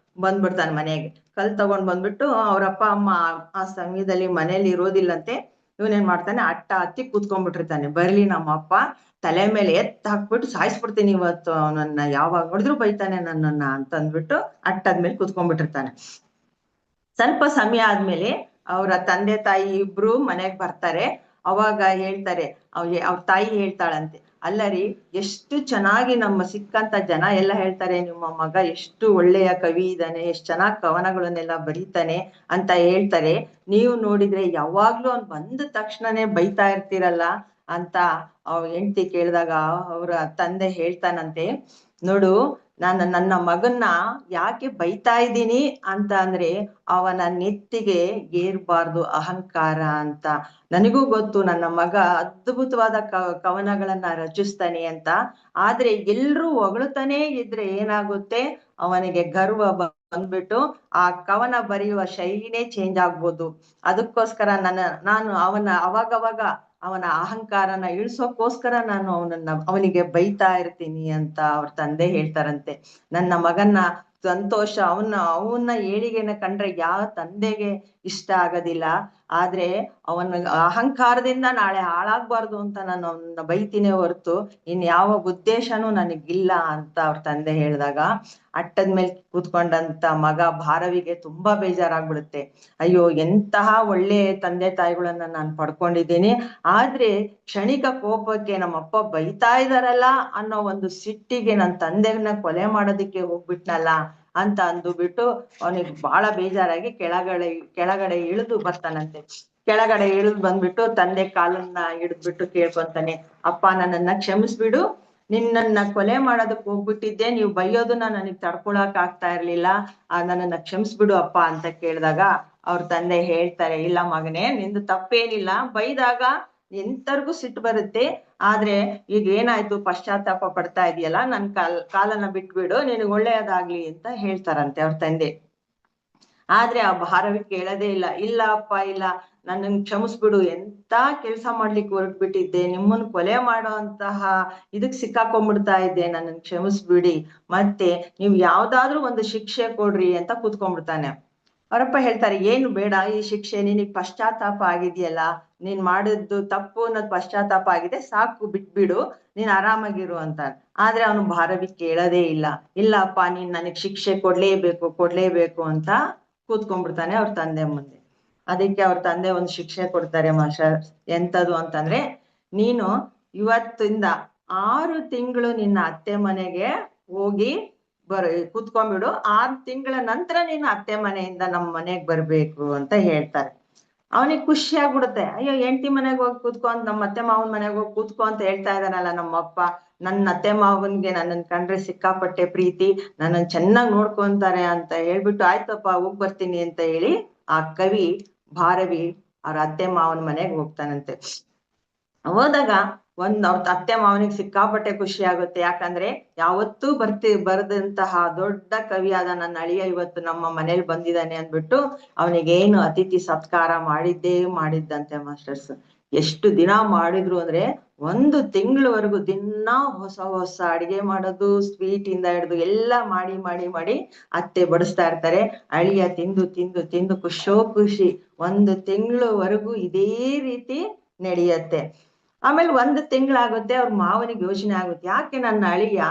ಬಂದ್ಬಿಡ್ತಾನೆ ಮನೆಗೆ. ಕಲ್ ತಗೊಂಡ್ ಬಂದ್ಬಿಟ್ಟು ಅವ್ರ ಅಪ್ಪ ಅಮ್ಮ ಆ ಸಮಯದಲ್ಲಿ ಮನೇಲಿ ಇರೋದಿಲ್ಲಂತೆ. ಇವನೇನ್ ಮಾಡ್ತಾನೆ, ಅಟ್ಟ ಹತ್ತಿ ಕೂತ್ಕೊಂಡ್ಬಿಟ್ಟಿರ್ತಾನೆ. ಬರ್ಲಿ ನಮ್ಮ ಅಪ್ಪ ತಲೆ ಮೇಲೆ ಎತ್ ಹಾಕ್ಬಿಟ್ಟು ಸಾಯಿಸ್ಬಿಡ್ತೀನಿ ಇವತ್ತು, ಅವನನ್ನ ಯಾವಾಗ ನೋಡಿದ್ರು ಬೈತಾನೆ ನನ್ನನ್ನ ಅಂತ ಅಂದ್ಬಿಟ್ಟು ಅಟ್ಟದ್ಮೇಲೆ ಕೂತ್ಕೊಂಡ್ಬಿಟ್ಟಿರ್ತಾನೆ. ಸ್ವಲ್ಪ ಸಮಯ ಆದ್ಮೇಲೆ ಅವ್ರ ತಂದೆ ತಾಯಿ ಇಬ್ರು ಮನೆಗ್ ಬರ್ತಾರೆ. ಅವಾಗ ಹೇಳ್ತಾರೆ, ಅವ್ರ ತಾಯಿ ಹೇಳ್ತಾಳಂತೆ, ಅಲ್ಲ ರೀ, ಎಷ್ಟು ಚೆನ್ನಾಗಿ ನಮ್ಮ ಸಿಕ್ಕಂತ ಜನ ಎಲ್ಲ ಹೇಳ್ತಾರೆ, ನಿಮ್ಮ ಮಗ ಎಷ್ಟು ಒಳ್ಳೆಯ ಕವಿ ಇದ್ದಾನೆ, ಎಷ್ಟ್ ಚೆನ್ನಾಗ್ ಕವನಗಳನ್ನೆಲ್ಲ ಬರೀತಾನೆ ಅಂತ ಹೇಳ್ತಾರೆ. ನೀವು ನೋಡಿದ್ರೆ ಯಾವಾಗ್ಲೂ ಅವ್ನ್ ಬಂದ ತಕ್ಷಣನೇ ಬೈತಾ ಇರ್ತೀರಲ್ಲ ಅಂತ ಹೆಂಡ್ತಿ ಕೇಳಿದಾಗ ಅವ್ರ ತಂದೆ ಹೇಳ್ತಾನಂತೆ, ನೋಡು, ನಾನು ನನ್ನ ಮಗನ್ನ ಯಾಕೆ ಬೈತಾ ಇದ್ದೀನಿ ಅಂತ ಅಂದ್ರೆ ಅವನ ನೆತ್ತಿಗೆ ಏರ್ಬಾರ್ದು ಅಹಂಕಾರ ಅಂತ. ನನಗೂ ಗೊತ್ತು ನನ್ನ ಮಗ ಅದ್ಭುತವಾದ ಕವನಗಳನ್ನ ರಚಿಸ್ತಾನೆ ಅಂತ. ಆದ್ರೆ ಎಲ್ರೂ ಹೊಗಳ್ತಾನೆ ಇದ್ರೆ ಏನಾಗುತ್ತೆ, ಅವನಿಗೆ ಗರ್ವ ಬಂದ್ಬಿಟ್ಟು ಆ ಕವನ ಬರೆಯುವ ಶೈಲಿನೇ ಚೇಂಜ್ ಆಗ್ಬೋದು. ಅದಕ್ಕೋಸ್ಕರ ನಾನು ಅವಾಗವಾಗ ಅವನ ಅಹಂಕಾರನ ಇಳಿಸೋಕೋಸ್ಕರ ನಾನು ಅವನಿಗೆ ಬೈತಾ ಇರ್ತೀನಿ ಅಂತ ಅವ್ರ ತಂದೆ ಹೇಳ್ತಾರಂತೆ. ನನ್ನ ಮಗನ್ನ ಸಂತೋಷ, ಅವನ್ನ ಏಳಿಗೆನ ಕಂಡ್ರೆ ಯಾವ ತಂದೆಗೆ ಇಷ್ಟ ಆಗೋದಿಲ್ಲ. ಆದ್ರೆ ಅವನ ಅಹಂಕಾರದಿಂದ ನಾಳೆ ಹಾಳಾಗ್ಬಾರ್ದು ಅಂತ ನಾನು ಅವನ್ನ ಬೈತೀನಿ ಹೊರ್ತು ಇನ್ ಯಾವ ಉದ್ದೇಶನೂ ನನಗಿಲ್ಲ ಅಂತ ಅವ್ರ ತಂದೆ ಹೇಳಿದಾಗ ಅಟ್ಟದ್ಮೇಲೆ ಕೂತ್ಕೊಂಡಂತ ಮಗ ಭಾರವಿಗೆ ತುಂಬಾ ಬೇಜಾರಾಗ್ಬಿಡುತ್ತೆ. ಅಯ್ಯೋ, ಎಂತಹ ಒಳ್ಳೆ ತಂದೆ ತಾಯಿಗಳನ್ನ ನಾನು ಪಡ್ಕೊಂಡಿದ್ದೀನಿ, ಆದ್ರೆ ಕ್ಷಣಿಕ ಕೋಪಕ್ಕೆ ನಮ್ಮಪ್ಪ ಬೈತಾ ಇದಾರಲ್ಲ ಅನ್ನೋ ಒಂದು ಸಿಟ್ಟಿಗೆ ನನ್ನ ತಂದೆನ ಕೊಲೆ ಮಾಡೋದಕ್ಕೆ ಹೋಗ್ಬಿಟ್ನಲ್ಲ ಅಂತ ಅಂದುಬಿಟ್ಟು ಅವನಿಗೆ ಬಹಳ ಬೇಜಾರಾಗಿ ಕೆಳಗಡೆ ಇಳಿದು ಬರ್ತಾನಂತೆ. ಕೆಳಗಡೆ ಇಳಿದು ಬಂದ್ಬಿಟ್ಟು ತಂದೆ ಕಾಲನ್ನ ಹಿಡಿದ್ಬಿಟ್ಟು ಕೇಳ್ಕೊಂತಾನೆ, ಅಪ್ಪ ನನ್ನನ್ನ ಕ್ಷಮಿಸ್ಬಿಡು, ನಿನ್ನನ್ನ ಕೊಲೆ ಮಾಡೋದಕ್ ಹೋಗ್ಬಿಟ್ಟಿದ್ದೆ, ನೀವು ಬೈಯೋದನ್ನ ನನಗ್ ತಡ್ಕೊಳಕ್ ಆಗ್ತಾ ಇರ್ಲಿಲ್ಲ, ನನ್ನನ್ನ ಕ್ಷಮಿಸ್ಬಿಡು ಅಪ್ಪ ಅಂತ ಕೇಳಿದಾಗ ಅವ್ರ ತಂದೆ ಹೇಳ್ತಾರೆ, ಇಲ್ಲ ಮಗನೇ, ನಿಂದು ತಪ್ಪೇನಿಲ್ಲ, ಬೈದಾಗ ಎಂತರ್ಗೂ ಸಿಟ್ಟು ಬರುತ್ತೆ, ಆದ್ರೆ ಈಗ ಏನಾಯ್ತು, ಪಶ್ಚಾತ್ತಾಪ ಪಡ್ತಾ ಇದೆಯಲ್ಲ, ನನ್ ಕಾಲನ್ನ ಬಿಟ್ಬಿಡು, ನಿನಗ್ ಒಳ್ಳೆಯದಾಗ್ಲಿ ಅಂತ ಹೇಳ್ತಾರಂತೆ ಅವ್ರ ತಂದೆ. ಆದ್ರೆ ಆ ಭಾರವಿ ಕೇಳೋದೇ ಇಲ್ಲ. ಇಲ್ಲ ಅಪ್ಪ, ಇಲ್ಲ, ನನ್ನನ್ ಕ್ಷಮಿಸ್ಬಿಡು, ಎಂತ ಕೆಲ್ಸ ಮಾಡ್ಲಿಕ್ಕೆ ಹೊರಟ್ಬಿಟ್ಟಿದ್ದೆ, ನಿಮ್ಮನ್ ಕೊಲೆ ಮಾಡೋ ಅಂತಹ ಇದಕ್ ಸಿಕ್ಕಾಕೊಂಡ್ಬಿಡ್ತಾ ಇದ್ದೆ, ನನ್ನನ್ ಕ್ಷಮಿಸ್ಬಿಡಿ, ಮತ್ತೆ ನೀವ್ ಯಾವ್ದಾದ್ರೂ ಒಂದು ಶಿಕ್ಷೆ ಕೊಡ್ರಿ ಅಂತ ಕೂತ್ಕೊಂಡ್ಬಿಡ್ತಾನೆ. ಅವರಪ್ಪ ಹೇಳ್ತಾರೆ, ಏನು ಬೇಡ ಈ ಶಿಕ್ಷೆ, ನಿನಗ್ ಪಶ್ಚಾತ್ತಾಪ ಆಗಿದೆಯಲ್ಲ, ನೀನ್ ಮಾಡಿದ್ದು ತಪ್ಪು ಅನ್ನೋದು ಪಶ್ಚಾತ್ತಾಪ ಆಗಿದೆ, ಸಾಕು, ಬಿಟ್ಬಿಡು, ನೀನ್ ಆರಾಮಾಗಿರು ಅಂತ. ಆದ್ರೆ ಅವನು ಭಾರವಿ ಕೇಳೋದೇ ಇಲ್ಲ. ಇಲ್ಲ ಅಪ್ಪ, ನೀನ್ ನನಗ್ ಶಿಕ್ಷೆ ಕೊಡ್ಲೇಬೇಕು ಅಂತ ಕೂತ್ಕೊಂಡ್ಬಿಡ್ತಾನೆ ಅವ್ರ ತಂದೆ ಮುಂದೆ. ಅದಕ್ಕೆ ಅವ್ರ ತಂದೆ ಒಂದು ಶಿಕ್ಷೆ ಕೊಡ್ತಾರೆ ಮಾಸ್ಟರ್. ಎಂತದು ಅಂತಂದ್ರೆ, ನೀನು ಇವತ್ತಿಂದ 6 ತಿಂಗಳು ನಿನ್ನ ಅತ್ತೆ ಮನೆಗೆ ಹೋಗಿ ಕೂತ್ಕೊಂಡ್ಬಿಡು, 6 ತಿಂಗಳ ನಂತರ ನೀನು ಅತ್ತೆ ಮನೆಯಿಂದ ನಮ್ಮ ಮನೆಗ್ ಬರ್ಬೇಕು ಅಂತ ಹೇಳ್ತಾರೆ. ಅವನಿಗೆ ಖುಷಿ ಆಗ್ಬಿಡುತ್ತೆ. ಅಯ್ಯೋ, ಹೆಂಡತಿ ಮನೆಗ್ ಹೋಗಿ ಕೂತ್ಕೊಂಡ್ ನಮ್ಮ ಅತ್ತೆ ಮಾವನ್ ಮನೆಗ್ ಹೋಗಿ ಕೂತ್ಕೊ ಅಂತ ಹೇಳ್ತಾ ಇದ್ದಾನಲ್ಲ ನಮ್ಮಪ್ಪ, ನನ್ನ ಅತ್ತೆ ಮಾವನ್ಗೆ ನನ್ನನ್ ಕಂಡ್ರೆ ಸಿಕ್ಕಾಪಟ್ಟೆ ಪ್ರೀತಿ, ನನ್ನನ್ ಚೆನ್ನಾಗ್ ನೋಡ್ಕೊಂತಾರೆ ಅಂತ ಹೇಳ್ಬಿಟ್ಟು, ಆಯ್ತಪ್ಪ ಹೋಗ್ ಬರ್ತೀನಿ ಅಂತ ಹೇಳಿ ಆ ಕವಿ ಭಾರವಿ ಅವ್ರ ಅತ್ತೆ ಮಾವನ ಮನೆಗ್ ಹೋಗ್ತಾನಂತೆ. ಹೋದಾಗ ಅವ್ರ ಅತ್ತೆ ಮಾವನಿಗೆ ಸಿಕ್ಕಾಪಟ್ಟೆ ಖುಷಿ ಆಗುತ್ತೆ. ಯಾಕಂದ್ರೆ ಯಾವತ್ತೂ ಬರೆದಂತಹ ದೊಡ್ಡ ಕವಿಯಾದ ನನ್ನ ಅಳಿಯ ಇವತ್ತು ನಮ್ಮ ಮನೇಲಿ ಬಂದಿದ್ದಾನೆ ಅಂದ್ಬಿಟ್ಟು ಅವನಿಗೇನು ಅತಿಥಿ ಸತ್ಕಾರ ಮಾಡಿದ್ದಂತೆ ಮಾಸ್ಟರ್ಸ್. ಎಷ್ಟು ದಿನ ಮಾಡಿದ್ರು ಅಂದ್ರೆ 1 ತಿಂಗಳವರೆಗೂ ದಿನಾ ಹೊಸ ಅಡಿಗೆ ಮಾಡೋದು, ಸ್ವೀಟ್ ಇಂದ ಹಿಡ್ದು ಎಲ್ಲ ಮಾಡಿ ಅತ್ತೆ ಬಡಿಸ್ತಾ ಇರ್ತಾರೆ. ಅಳಿಯ ತಿಂದು ಖುಷಿ 1 ತಿಂಗಳವರೆಗೂ ಇದೇ ರೀತಿ ನಡೆಯತ್ತೆ. ಆಮೇಲೆ 1 ತಿಂಗಳಾಗುತ್ತೆ, ಅವ್ರ ಮಾವನಿಗೆ ಯೋಚನೆ ಆಗುತ್ತೆ, ಯಾಕೆ ನನ್ನ ಅಳಿಯ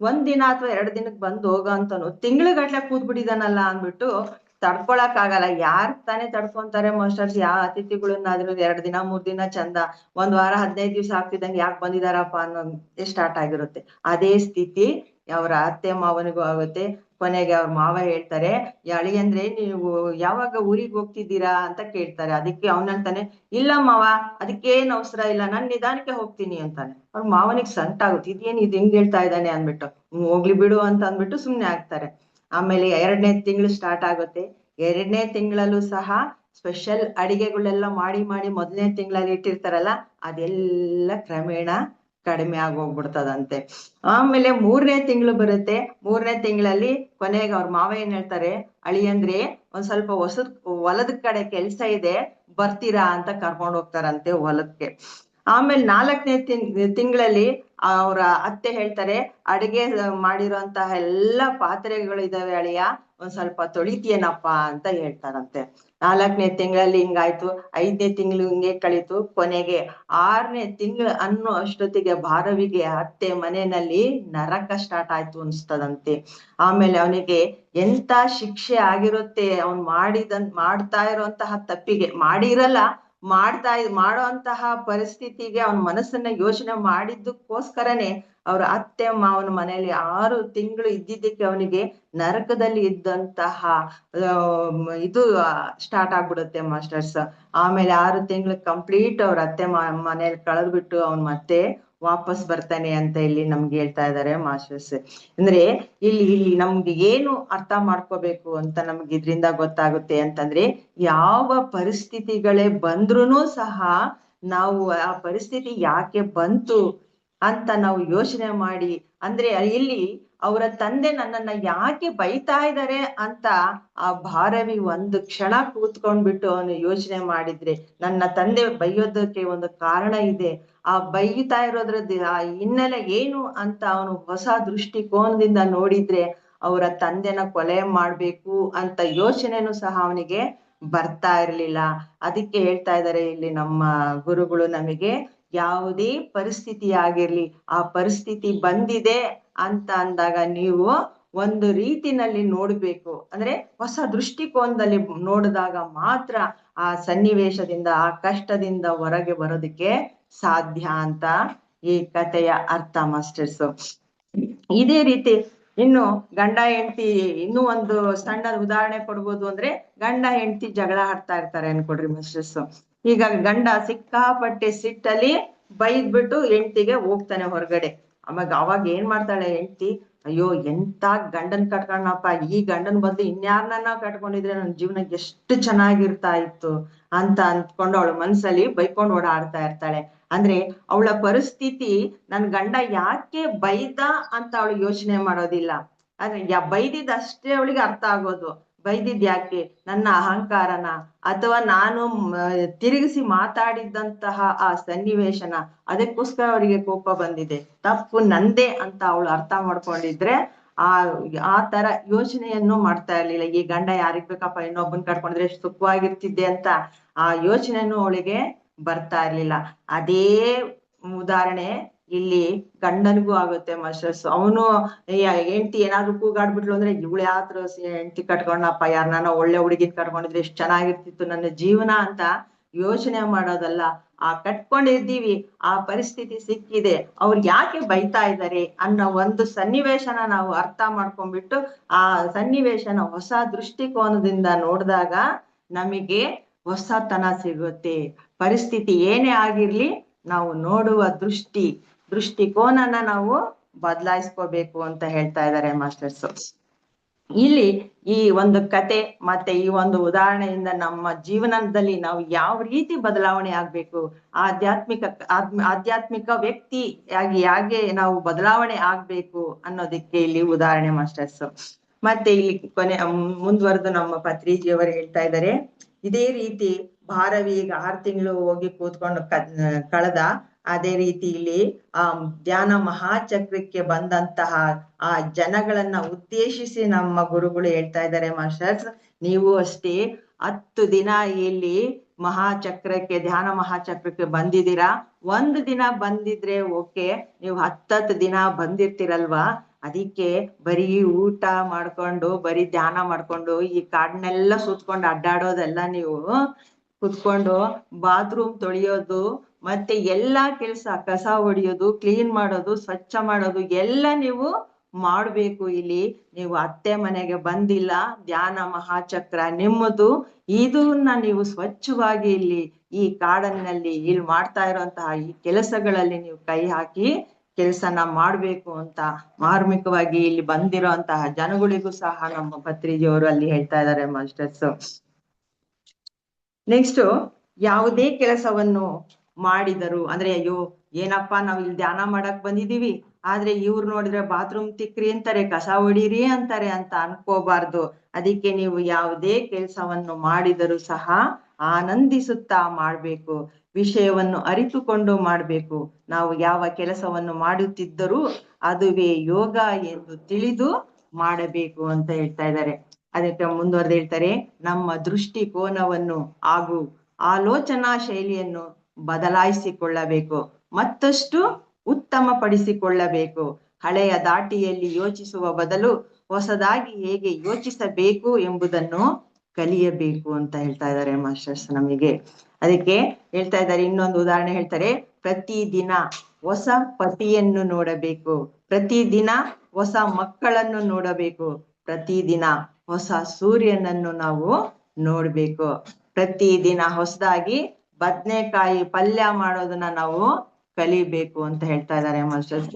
1 ದಿನ ಅಥವಾ 2 ದಿನಕ್ಕೆ ಬಂದು ಹೋಗೋ ಅಂತನು ತಿಂಗ್ಳುಗಟ್ಲೆ ಕೂತ್ ಬಿಟ್ಟಿದಾನಲ್ಲ ಅಂದ್ಬಿಟ್ಟು ತಡ್ಕೊಳಕ್ ಆಗಲ್ಲ. ಯಾರ್ ತಾನೇ ತಡ್ಕೊಂತಾರೆ ಮಾಸ್ಟರ್ಸ್? ಯಾವ ಅತಿಥಿಗಳನ್ನಾದ್ರೂ 2 ದಿನ 3 ದಿನ ಚಂದ, 1 ವಾರ 15 ದಿವ್ಸ ಆಗ್ತಿದ್ದಂಗೆ ಯಾಕೆ ಬಂದಿದಾರಪ್ಪ ಅನ್ನೋ ಸ್ಟಾರ್ಟ್ ಆಗಿರುತ್ತೆ. ಅದೇ ಸ್ಥಿತಿ ಅವರ ಅತ್ತೆ ಮಾವನಿಗೂ ಆಗುತ್ತೆ. ಕೊನೆಗೆ ಅವ್ರ ಮಾವ ಹೇಳ್ತಾರೆ, ಅಳಿಯಂದ್ರೆ ನೀವು ಯಾವಾಗ ಊರಿಗೆ ಹೋಗ್ತಿದ್ದೀರಾ ಅಂತ ಕೇಳ್ತಾರೆ. ಅದಕ್ಕೆ ಅವನಂತಾನೆ, ಇಲ್ಲ ಮಾವ, ಅದಕ್ಕೇನ್ ಅವಸರ ಇಲ್ಲ, ನಾನ್ ನಿಧಾನಕ್ಕೆ ಹೋಗ್ತೀನಿ ಅಂತಾನೆ. ಅವ್ರ ಮಾವನಿಗೆ ಸಂಕಟ ಆಗುತ್ತೆ, ಇದೇನ್ ಇದು ಹಿಂಗ್ ಹೇಳ್ತಾ ಇದ್ದಾನೆ ಅಂದ್ಬಿಟ್ಟು. ಹೋಗ್ಲಿ ಬಿಡು ಅಂತ ಅಂದ್ಬಿಟ್ಟು ಸುಮ್ನೆ ಆಗ್ತಾರೆ. ಆಮೇಲೆ 2ನೇ ತಿಂಗಳು ಸ್ಟಾರ್ಟ್ ಆಗುತ್ತೆ. 2ನೇ ತಿಂಗಳಲ್ಲೂ ಸಹ ಸ್ಪೆಷಲ್ ಅಡಿಗೆಗಳೆಲ್ಲ ಮಾಡಿ ಮಾಡಿ 1ನೇ ತಿಂಗಳಲ್ಲಿ ಇಟ್ಟಿರ್ತಾರಲ್ಲ, ಅದೆಲ್ಲ ಕ್ರಮೇಣ ಕಡಿಮೆ ಆಗೋಗ್ಬಿಡ್ತದಂತೆ. ಆಮೇಲೆ 3ನೇ ತಿಂಗಳು ಬರುತ್ತೆ. 3ನೇ ತಿಂಗಳಲ್ಲಿ ಕೊನೆಗೆ ಅವ್ರ ಮಾವ ಏನ್ ಹೇಳ್ತಾರೆ, ಅಳಿಯಂದ್ರೆ ಒಂದ್ ಸ್ವಲ್ಪ ಹೊಲದ ಕಡೆ ಕೆಲ್ಸ ಇದೆ, ಬರ್ತೀರಾ ಅಂತ ಕರ್ಕೊಂಡ್ ಹೋಗ್ತಾರಂತೆ ಹೊಲಕ್ಕೆ. ಆಮೇಲೆ 4ನೇ ತಿಂಗಳಲ್ಲಿ ಅವ್ರ ಅತ್ತೆ ಹೇಳ್ತಾರೆ, ಅಡಿಗೆ ಮಾಡಿರೋಂತಹ ಎಲ್ಲಾ ಪಾತ್ರೆಗಳು ಇದಾವೆ ಅಳಿಯ, ಒಂದ್ ಸ್ವಲ್ಪ ತೊಳಿತೀಯನಪ್ಪ ಅಂತ ಹೇಳ್ತಾರಂತೆ. 4ನೇ ತಿಂಗಳಲ್ಲಿ ಹಿಂಗಾಯ್ತು. 5ನೇ ತಿಂಗಳು ಹಿಂಗೆ ಕಳೀತು. ಕೊನೆಗೆ 6ನೇ ತಿಂಗಳು ಅನ್ನೋ ಅಷ್ಟೊತ್ತಿಗೆ ಭಾರವಿಗೆ ಅತ್ತೆ ಮನೆಯಲ್ಲಿ ನರಕ ಸ್ಟಾರ್ಟ್ ಆಯ್ತು ಅನ್ಸ್ತದಂತೆ. ಆಮೇಲೆ ಅವನಿಗೆ ಎಂತ ಶಿಕ್ಷೆ ಆಗಿರುತ್ತೆ, ಅವ್ನ್ ಮಾಡ್ತಾ ಇರುವಂತಹ ತಪ್ಪಿಗೆ, ಮಾಡಿರಲ್ಲ, ಮಾಡೋಂತಹ ಪರಿಸ್ಥಿತಿಗೆ ಅವನ ಮನಸ್ಸನ್ನ ಯೋಚನೆ ಮಾಡಿದ್ದಕ್ಕೋಸ್ಕರನೇ ಅವ್ರ ಅತ್ತೆ ಮಾವನ ಮನೆಯಲ್ಲಿ 6 ತಿಂಗಳು ಇದ್ದಿದ್ದಕ್ಕೆ ಅವನಿಗೆ ನರಕದಲ್ಲಿ ಇದ್ದಂತಹ ಇದು ಸ್ಟಾರ್ಟ್ ಆಗ್ಬಿಡುತ್ತೆ ಮಾಸ್ಟರ್ಸ್. ಆಮೇಲೆ 6 ತಿಂಗಳು ಕಂಪ್ಲೀಟ್ ಅವ್ರ ಅತ್ತೆ ಮನೇಲಿ ಕಳೆದ್ಬಿಟ್ಟು ಅವ್ನ್ ಮತ್ತೆ ವಾಪಸ್ ಬರ್ತಾನೆ ಅಂತ ಇಲ್ಲಿ ನಮ್ಗೆ ಹೇಳ್ತಾ ಇದ್ದಾರೆ ಮಾಸ್ಟರ್ಸ್. ಅಂದ್ರೆ ಇಲ್ಲಿ ನಮ್ಗೆ ಏನು ಅರ್ಥ ಮಾಡ್ಕೋಬೇಕು ಅಂತ ನಮ್ಗೆ ಇದ್ರಿಂದ ಗೊತ್ತಾಗುತ್ತೆ ಅಂತಂದ್ರೆ, ಯಾವ ಪರಿಸ್ಥಿತಿಗಳೇ ಬಂದ್ರೂ ಸಹ ನಾವು ಆ ಪರಿಸ್ಥಿತಿ ಯಾಕೆ ಬಂತು ಅಂತ ನಾವು ಯೋಚನೆ ಮಾಡಿ, ಅಂದ್ರೆ ಇಲ್ಲಿ ಅವರ ತಂದೆ ನನ್ನನ್ನ ಯಾಕೆ ಬೈತಾ ಇದ್ದಾರೆ ಅಂತ ಆ ಭಾರವಿ 1 ಕ್ಷಣ ಕೂತ್ಕೊಂಡ್ಬಿಟ್ಟು ಅವನು ಯೋಚನೆ ಮಾಡಿದ್ರೆ, ನನ್ನ ತಂದೆ ಬೈಯೋದಕ್ಕೆ ಒಂದು ಕಾರಣ ಇದೆ, ಆ ಬೈತಾ ಇರೋದ್ರದ್ದು ಆ ಹಿನ್ನೆಲೆ ಏನು ಅಂತ ಅವನು ಹೊಸ ದೃಷ್ಟಿಕೋನದಿಂದ ನೋಡಿದ್ರೆ ಅವರ ತಂದೆನ ಕೊಲೆ ಮಾಡ್ಬೇಕು ಅಂತ ಯೋಚನೆನೂ ಸಹ ಅವನಿಗೆ ಬರ್ತಾ ಇರ್ಲಿಲ್ಲ. ಅದಕ್ಕೆ ಹೇಳ್ತಾ ಇದ್ದಾರೆ ಇಲ್ಲಿ ನಮ್ಮ ಗುರುಗಳು ನಮಗೆ, ಯಾವುದೇ ಪರಿಸ್ಥಿತಿ ಆಗಿರ್ಲಿ, ಆ ಪರಿಸ್ಥಿತಿ ಬಂದಿದೆ ಅಂತ ಅಂದಾಗ ನೀವು ಒಂದು ರೀತಿನಲ್ಲಿ ನೋಡ್ಬೇಕು, ಅಂದ್ರೆ ಹೊಸ ದೃಷ್ಟಿಕೋನದಲ್ಲಿ ನೋಡಿದಾಗ ಮಾತ್ರ ಆ ಸನ್ನಿವೇಶದಿಂದ, ಆ ಕಷ್ಟದಿಂದ ಹೊರಗೆ ಬರೋದಕ್ಕೆ ಸಾಧ್ಯ ಅಂತ ಈ ಕಥೆಯ ಅರ್ಥ ಮಾಸ್ಟರ್ಸ್. ಇದೇ ರೀತಿ ಇನ್ನು ಗಂಡ ಹೆಂಡತಿ ಇನ್ನೂ ಒಂದು ಸಣ್ಣ ಉದಾಹರಣೆ ಕೊಡ್ಬೋದು. ಅಂದ್ರೆ ಗಂಡ ಹೆಂಡತಿ ಜಗಳ ಆಡ್ತಾ ಇರ್ತಾರೆ ಅನ್ಕೊಡ್ರಿ ಮಾಸ್ಟರ್ಸ್. ಈಗ ಗಂಡ ಸಿಕ್ಕಾಪಟ್ಟೆ ಸಿಟ್ಟಲ್ಲಿ ಬೈದ್ಬಿಟ್ಟು ಹೆಂಡತಿಗೆ ಹೋಗ್ತಾನೆ ಹೊರಗಡೆ. ಅವಾಗ ಏನ್ ಮಾಡ್ತಾಳೆ ಹೆಂಡತಿ, ಅಯ್ಯೋ ಎಂತ ಗಂಡನ್ ಕಟ್ಕೊಂಡಪ್ಪ, ಈ ಗಂಡನ್ ಬದಲು ಇನ್ಯಾರನ್ನ ಕಟ್ಕೊಂಡಿದ್ರೆ ನನ್ ಜೀವನ ಎಷ್ಟು ಚೆನ್ನಾಗಿರ್ತಾ ಇತ್ತು ಅಂತ ಅಂದ್ಕೊಂಡು ಅವಳ ಮನ್ಸಲ್ಲಿ ಬೈಕೊಂಡು ಓಡಾಡ್ತಾ ಇರ್ತಾಳೆ. ಅಂದ್ರೆ ಅವಳ ಪರಿಸ್ಥಿತಿ, ನನ್ ಗಂಡ ಯಾಕೆ ಬೈದ ಅಂತ ಅವಳು ಯೋಚನೆ ಮಾಡೋದಿಲ್ಲ. ಆದ್ರೆ ಬೈದಿದ್ದಷ್ಟೇ ಅವಳಿಗೆ ಅರ್ಥ ಆಗೋದು. ಬೈದಿದ್ ಯಾಕೆ, ನನ್ನ ಅಹಂಕಾರನ ಅಥವಾ ನಾನು ತಿರುಗಿಸಿ ಮಾತಾಡಿದ್ದಂತಹ ಆ ಸನ್ನಿವೇಶನ, ಅದಕ್ಕೋಸ್ಕರ ಅವಳಿಗೆ ಕೋಪ ಬಂದಿದೆ, ತಪ್ಪು ನಂದೇ ಅಂತ ಅವಳು ಅರ್ಥ ಮಾಡ್ಕೊಂಡಿದ್ರೆ ಆ ತರ ಯೋಚನೆಯನ್ನು ಮಾಡ್ತಾ ಇರ್ಲಿಲ್ಲ. ಈ ಗಂಡ ಯಾರಿಗ್ ಬೇಕಪ್ಪ, ಇನ್ನೊಬ್ಬನ್ ಕಟ್ಕೊಂಡಿದ್ರೆ ಎಷ್ಟು ಸುಖವಾಗಿರ್ತಿದ್ದೆ ಅಂತ ಆ ಯೋಚನೆನೂ ಅವಳಿಗೆ ಬರ್ತಾ ಇರ್ಲಿಲ್ಲ. ಅದೇ ಉದಾಹರಣೆ ಇಲ್ಲಿ ಗಂಡನಿಗೂ ಆಗುತ್ತೆ ಮಾಸ್ಟರ್ಸ್. ಅವನು ಹೆಂಡತಿ ಏನಾದ್ರು ಕೂಗಾಡ್ಬಿಟ್ಲು ಅಂದ್ರೆ, ಇವಳು ಯಾತ್ರ ಹೆಂಡತಿ ಕಟ್ಕೊಂಡಪ್ಪ, ಯಾರನ್ನ ಒಳ್ಳೆ ಹುಡುಗಿನ್ ಕಟ್ಕೊಂಡಿದ್ರೆ ಎಷ್ಟು ಚೆನ್ನಾಗಿರ್ತಿತ್ತು ನನ್ನ ಜೀವನ ಅಂತ ಯೋಚನೆ ಮಾಡೋದಲ್ಲ. ಆ ಕಟ್ಕೊಂಡಿದ್ದೀವಿ, ಆ ಪರಿಸ್ಥಿತಿ ಸಿಕ್ಕಿದೆ, ಅವ್ರು ಯಾಕೆ ಬೈತಾ ಇದ್ದಾರೆ ಅನ್ನೋ ಒಂದು ಸನ್ನಿವೇಶನ ನಾವು ಅರ್ಥ ಮಾಡ್ಕೊಂಡ್ಬಿಟ್ಟು ಆ ಸನ್ನಿವೇಶನ ಹೊಸ ದೃಷ್ಟಿಕೋನದಿಂದ ನೋಡಿದಾಗ ನಮಗೆ ಹೊಸತನ ಸಿಗುತ್ತೆ. ಪರಿಸ್ಥಿತಿ ಏನೇ ಆಗಿರ್ಲಿ, ನಾವು ನೋಡುವ ದೃಷ್ಟಿಕೋನನ ನಾವು ಬದಲಾಯಿಸ್ಕೋಬೇಕು ಅಂತ ಹೇಳ್ತಾ ಇದ್ದಾರೆ ಮಾಸ್ಟರ್ಸ್. ಇಲ್ಲಿ ಈ ಒಂದು ಕತೆ ಮತ್ತೆ ಈ ಒಂದು ಉದಾಹರಣೆಯಿಂದ ನಮ್ಮ ಜೀವನದಲ್ಲಿ ನಾವು ಯಾವ ರೀತಿ ಬದಲಾವಣೆ ಆಗ್ಬೇಕು, ಆಧ್ಯಾತ್ಮಿಕ ವ್ಯಕ್ತಿಯಾಗಿ ಹೇಗೆ ನಾವು ಬದಲಾವಣೆ ಆಗ್ಬೇಕು ಅನ್ನೋದಕ್ಕೆ ಇಲ್ಲಿ ಉದಾಹರಣೆ ಮಾಸ್ಟರ್ಸ್. ಮತ್ತೆ ಇಲ್ಲಿ ಮುಂದುವರೆದು ನಮ್ಮ ಪತ್ರಿಜಿಯವರು ಹೇಳ್ತಾ ಇದ್ದಾರೆ, ಇದೇ ರೀತಿ ಭಾರವಿ ಈಗ 6 ತಿಂಗಳು ಹೋಗಿ ಕೂತ್ಕೊಂಡು ಕಳೆದ. ಅದೇ ರೀತಿ ಇಲ್ಲಿ ಆ ಧ್ಯಾನ ಮಹಾಚಕ್ರಕ್ಕೆ ಬಂದಂತಹ ಆ ಜನಗಳನ್ನ ಉದ್ದೇಶಿಸಿ ನಮ್ಮ ಗುರುಗಳು ಹೇಳ್ತಾ ಇದ್ದಾರೆ ಮಾಸ್ಟರ್ಸ್, ನೀವು ಅಷ್ಟೇ 10 ದಿನ ಇಲ್ಲಿ ಮಹಾಚಕ್ರಕ್ಕೆ, ಧ್ಯಾನ ಮಹಾಚಕ್ರಕ್ಕೆ ಬಂದಿದ್ದೀರಾ. ಒಂದು ದಿನ ಬಂದಿದ್ರೆ ಓಕೆ, ನೀವು 10 ದಿನ ಬಂದಿರ್ತೀರಲ್ವಾ, ಅದಕ್ಕೆ ಬರೀ ಊಟ ಮಾಡ್ಕೊಂಡು ಬರೀ ಧ್ಯಾನ ಮಾಡ್ಕೊಂಡು ಈ ಕಾಡನ್ನೆಲ್ಲ ಸುತ್ಕೊಂಡು ಅಡ್ಡಾಡೋದೆಲ್ಲ ನೀವು ಕುತ್ಕೊಂಡು ಬಾತ್ರೂಮ್ ತೊಳೆಯೋದು ಮತ್ತೆ ಎಲ್ಲಾ ಕೆಲ್ಸ, ಕಸ ಹೊಡಿಯೋದು, ಕ್ಲೀನ್ ಮಾಡೋದು, ಸ್ವಚ್ಛ ಮಾಡೋದು ಎಲ್ಲ ನೀವು ಮಾಡ್ಬೇಕು. ಇಲ್ಲಿ ನೀವು ಅತ್ತೆ ಮನೆಗೆ ಬಂದಿಲ್ಲ, ಧ್ಯಾನ ಮಹಾಚಕ್ರ ನಿಮ್ಮದು. ಇದನ್ನ ನೀವು ಸ್ವಚ್ಛವಾಗಿ ಇಲ್ಲಿ ಈ ಕಾಡನ್ನಲ್ಲಿ ಇಲ್ಲಿ ಮಾಡ್ತಾ ಇರುವಂತಹ ಈ ಕೆಲಸಗಳಲ್ಲಿ ನೀವು ಕೈ ಹಾಕಿ ಕೆಲಸನ ಮಾಡ್ಬೇಕು ಅಂತ ಮಾರ್ಮಿಕವಾಗಿ ಇಲ್ಲಿ ಬಂದಿರೋಂತಹ ಜನಗಳಿಗೂ ಸಹ ನಮ್ಮ ಭತ್ರಿಜಿಯವರು ಅಲ್ಲಿ ಹೇಳ್ತಾ ಇದ್ದಾರೆ ಮಾಸ್ಟರ್ಸ್. ನೆಕ್ಸ್ಟ್, ಯಾವುದೇ ಕೆಲಸವನ್ನು ಮಾಡಿದರು ಅಂದ್ರೆ, ಅಯ್ಯೋ ಏನಪ್ಪಾ ನಾವ್ ಇಲ್ಲಿ ಧ್ಯಾನ ಮಾಡಕ್ ಬಂದಿದೀವಿ, ಆದ್ರೆ ಇವ್ರು ನೋಡಿದ್ರೆ ಬಾತ್ರೂಮ್ ತಿಕ್ರಿ ಅಂತಾರೆ, ಕಸ ಹೊಡೀರಿ ಅಂತಾರೆ ಅಂತ ಅನ್ಕೋಬಾರ್ದು. ಅದಕ್ಕೆ ನೀವು ಯಾವುದೇ ಕೆಲಸವನ್ನು ಮಾಡಿದರೂ ಸಹ ಆನಂದಿಸುತ್ತಾ ಮಾಡ್ಬೇಕು, ವಿಷಯವನ್ನು ಅರಿತುಕೊಂಡು ಮಾಡ್ಬೇಕು. ನಾವು ಯಾವ ಕೆಲಸವನ್ನು ಮಾಡುತ್ತಿದ್ದರೂ ಅದುವೇ ಯೋಗ ಎಂದು ತಿಳಿದು ಮಾಡಬೇಕು ಅಂತ ಹೇಳ್ತಾ ಇದ್ದಾರೆ. ಅದಕ್ಕೆ ಮುಂದುವರೆದು ಹೇಳ್ತಾರೆ, ನಮ್ಮ ದೃಷ್ಟಿಕೋನವನ್ನು ಹಾಗೂ ಆಲೋಚನಾ ಶೈಲಿಯನ್ನು ಬದಲಾಯಿಸಿಕೊಳ್ಳಬೇಕು, ಮತ್ತಷ್ಟು ಉತ್ತಮಪಡಿಸಿಕೊಳ್ಳಬೇಕು. ಹಳೆಯ ದಾಟಿಯಲ್ಲಿ ಯೋಚಿಸುವ ಬದಲು ಹೊಸದಾಗಿ ಹೇಗೆ ಯೋಚಿಸಬೇಕು ಎಂಬುದನ್ನು ಕಲಿಯಬೇಕು ಅಂತ ಹೇಳ್ತಾ ಇದ್ದಾರೆ ಮಾಸ್ಟರ್ಸ್ ನಮಗೆ. ಅದಕ್ಕೆ ಹೇಳ್ತಾ ಇದ್ದಾರೆ, ಇನ್ನೊಂದು ಉದಾಹರಣೆ ಹೇಳ್ತಾರೆ, ಪ್ರತಿದಿನ ಹೊಸ ಪತಿಯನ್ನು ನೋಡಬೇಕು, ಪ್ರತಿದಿನ ಹೊಸ ಮಕ್ಕಳನ್ನು ನೋಡಬೇಕು, ಪ್ರತಿದಿನ ಹೊಸ ಸೂರ್ಯನನ್ನು ನಾವು ನೋಡ್ಬೇಕು, ಪ್ರತಿದಿನ ಹೊಸದಾಗಿ ಬದನೆಕಾಯಿ ಪಲ್ಯ ಮಾಡೋದನ್ನ ನಾವು ಕಲಿಬೇಕು ಅಂತ ಹೇಳ್ತಾ ಇದ್ದಾರೆ ಮಾಸ್ಟರ್ಸ್.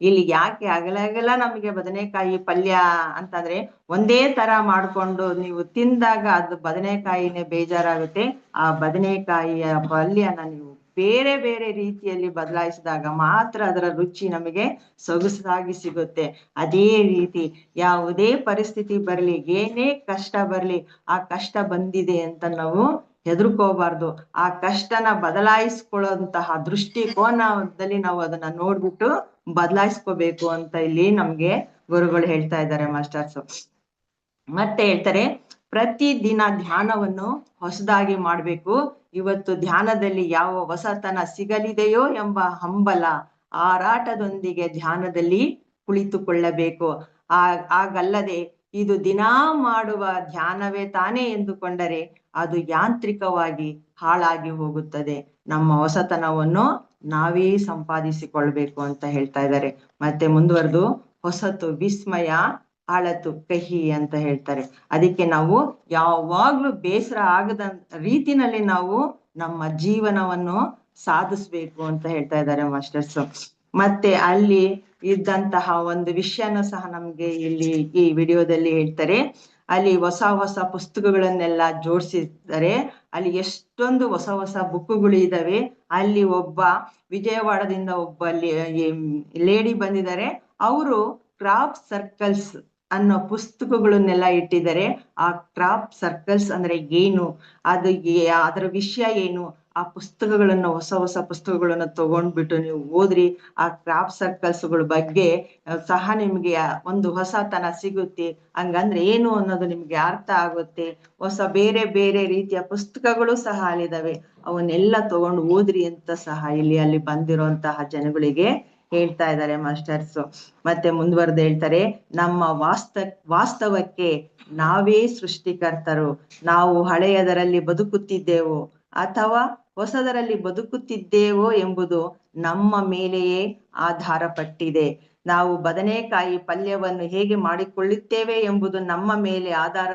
ಇಲ್ಲಿ ಯಾಕೆ ಅಗಲ ನಮಗೆ ಬದನೆಕಾಯಿ ಪಲ್ಯ ಅಂತಂದ್ರೆ, ಒಂದೇ ತರ ಮಾಡ್ಕೊಂಡು ನೀವು ತಿಂದಾಗ ಅದು ಬದನೆಕಾಯಿನೇ ಬೇಜಾರಾಗುತ್ತೆ. ಆ ಬದನೆಕಾಯಿಯ ಪಲ್ಯನ ನೀವು ಬೇರೆ ಬೇರೆ ರೀತಿಯಲ್ಲಿ ಬದಲಾಯಿಸಿದಾಗ ಮಾತ್ರ ಅದರ ರುಚಿ ನಮಗೆ ಸೊಗಸಾಗಿ ಸಿಗುತ್ತೆ. ಅದೇ ರೀತಿ ಯಾವುದೇ ಪರಿಸ್ಥಿತಿ ಬರ್ಲಿ, ಏನೇ ಕಷ್ಟ ಬರ್ಲಿ, ಆ ಕಷ್ಟ ಬಂದಿದೆ ಅಂತ ನಾವು ಹೆದರ್ಕೋಬಾರ್ದು. ಆ ಕಷ್ಟನ ಬದಲಾಯಿಸ್ಕೊಳ್ಳೋಂತಹ ದೃಷ್ಟಿಕೋನದಲ್ಲಿ ನಾವು ಅದನ್ನ ನೋಡ್ಬಿಟ್ಟು ಬದಲಾಯಿಸ್ಕೋಬೇಕು ಅಂತ ಇಲ್ಲಿ ನಮ್ಗೆ ಗುರುಗಳು ಹೇಳ್ತಾ ಇದ್ದಾರೆ ಮಾಸ್ಟರ್ಸ್. ಮತ್ತೆ ಹೇಳ್ತಾರೆ, ಪ್ರತಿದಿನ ಧ್ಯಾನವನ್ನು ಹೊಸದಾಗಿ ಮಾಡ್ಬೇಕು. ಇವತ್ತು ಧ್ಯಾನದಲ್ಲಿ ಯಾವ ಹೊಸತನ ಸಿಗಲಿದೆಯೋ ಎಂಬ ಹಂಬಲ ಆರಾಟದೊಂದಿಗೆ ಧ್ಯಾನದಲ್ಲಿ ಕುಳಿತುಕೊಳ್ಳಬೇಕು. ಹಾಗಲ್ಲದೆ ಇದು ದಿನಾ ಮಾಡುವ ಧ್ಯಾನವೇ ತಾನೇ ಎಂದುಕೊಂಡರೆ ಅದು ಯಾಂತ್ರಿಕವಾಗಿ ಹಾಳಾಗಿ ಹೋಗುತ್ತದೆ. ನಮ್ಮ ಹೊಸತನವನ್ನು ನಾವೇ ಸಂಪಾದಿಸಿಕೊಳ್ಬೇಕು ಅಂತ ಹೇಳ್ತಾ ಇದ್ದಾರೆ. ಮತ್ತೆ ಮುಂದುವರೆದು, ಹೊಸತು ವಿಸ್ಮಯ, ಹಳತು ಕಹಿ ಅಂತ ಹೇಳ್ತಾರೆ. ಅದಕ್ಕೆ ನಾವು ಯಾವಾಗ್ಲೂ ಬೇಸರ ಆಗದ ರೀತಿನಲ್ಲಿ ನಾವು ನಮ್ಮ ಜೀವನವನ್ನು ಸಾಧಿಸ್ಬೇಕು ಅಂತ ಹೇಳ್ತಾ ಇದ್ದಾರೆ ಮಾಸ್ಟರ್ಸ್. ಮತ್ತೆ ಅಲ್ಲಿ ಇದ್ದಂತಹ ಒಂದು ವಿಷಯನೂ ಸಹ ನಮ್ಗೆ ಇಲ್ಲಿ ಈ ವಿಡಿಯೋದಲ್ಲಿ ಹೇಳ್ತಾರೆ. ಅಲ್ಲಿ ಹೊಸ ಹೊಸ ಪುಸ್ತಕಗಳನ್ನೆಲ್ಲ ಜೋಡಿಸಿದ್ದಾರೆ. ಅಲ್ಲಿ ಎಷ್ಟೊಂದು ಹೊಸ ಹೊಸ ಬುಕ್ಗಳು ಇದಾವೆ. ಅಲ್ಲಿ ಒಬ್ಬ ವಿಜಯವಾಡದಿಂದ ಒಬ್ಬ ಲೇಡಿ ಬಂದಿದ್ದಾರೆ. ಅವರು ಕ್ರಾಫ್ಟ್ ಸರ್ಕಲ್ಸ್ ಅನ್ನೋ ಪುಸ್ತಕಗಳನ್ನೆಲ್ಲ ಇಟ್ಟಿದ್ದಾರೆ. ಆ ಕ್ರಾಫ್ಟ್ ಸರ್ಕಲ್ಸ್ ಅಂದ್ರೆ ಏನು, ಅದರ ವಿಷಯ ಏನು, ಆ ಪುಸ್ತಕಗಳನ್ನ ಹೊಸ ಹೊಸ ಪುಸ್ತಕಗಳನ್ನ ತಗೊಂಡ್ಬಿಟ್ಟು ನೀವು ಓದ್ರಿ. ಆ ಕ್ರಾಫ್ಟ್ ಸರ್ಕಲ್ಸ್ಗಳ ಬಗ್ಗೆ ಸಹ ನಿಮ್ಗೆ ಒಂದು ಹೊಸತನ ಸಿಗುತ್ತೆ. ಹಂಗಂದ್ರೆ ಏನು ಅನ್ನೋದು ನಿಮ್ಗೆ ಅರ್ಥ ಆಗುತ್ತೆ. ಹೊಸ ಬೇರೆ ಬೇರೆ ರೀತಿಯ ಪುಸ್ತಕಗಳು ಸಹ ಅಲ್ಲಿದಾವೆ, ಅವನ್ನೆಲ್ಲ ತಗೊಂಡು ಓದ್ರಿ ಅಂತ ಸಹ ಅಲ್ಲಿ ಬಂದಿರುವಂತಹ ಜನಗಳಿಗೆ ಹೇಳ್ತಾ ಇದ್ದಾರೆ ಮಾಸ್ಟರ್ಸ್. ಮತ್ತೆ ಮುಂದುವರೆದು ಹೇಳ್ತಾರೆ, ನಮ್ಮ ವಾಸ್ತವಕ್ಕೆ ನಾವೇ ಸೃಷ್ಟಿಕರ್ತರು. ನಾವು ಹಳೆಯದರಲ್ಲಿ ಬದುಕುತ್ತಿದ್ದೇವೋ ಅಥವಾ ಹೊಸದರಲ್ಲಿ ಬದುಕುತ್ತಿದ್ದೇವೋ ಎಂಬುದು ನಮ್ಮ ಮೇಲೆಯೇ ಆಧಾರ ಪಟ್ಟಿದೆ. ನಾವು ಬದನೆಕಾಯಿ ಪಲ್ಯವನ್ನು ಹೇಗೆ ಮಾಡಿಕೊಳ್ಳುತ್ತೇವೆ ಎಂಬುದು ನಮ್ಮ ಮೇಲೆ ಆಧಾರ